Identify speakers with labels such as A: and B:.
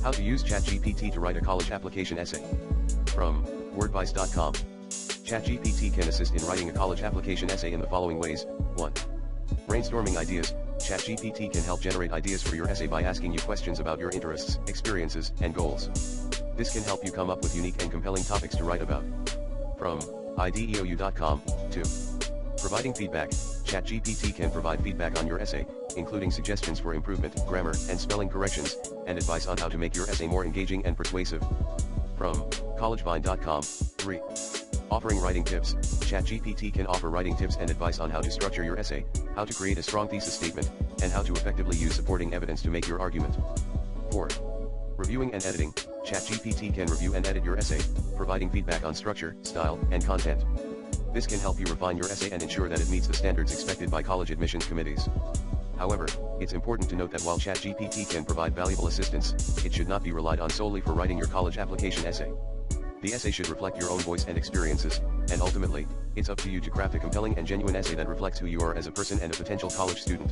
A: How to use ChatGPT to write a college application essay. From wordvice.com. ChatGPT can assist in writing a college application essay in the following ways. 1. Brainstorming ideas. ChatGPT can help generate ideas for your essay by asking you questions about your interests, experiences, and goals. This can help you come up with unique and compelling topics to write about. From ideou.com. 2. Providing feedback. ChatGPT can provide feedback on your essay, including suggestions for improvement, grammar, and spelling corrections, and advice on how to make your essay more engaging and persuasive. From collegevine.com. 3. Offering writing tips. ChatGPT can offer writing tips and advice on how to structure your essay, how to create a strong thesis statement, and how to effectively use supporting evidence to make your argument. 4. Reviewing and editing. ChatGPT can review and edit your essay, providing feedback on structure, style, and content. This can help you refine your essay and ensure that it meets the standards expected by college admissions committees. However, it's important to note that while ChatGPT can provide valuable assistance, it should not be relied on solely for writing your college application essay. The essay should reflect your own voice and experiences, and ultimately, it's up to you to craft a compelling and genuine essay that reflects who you are as a person and a potential college student.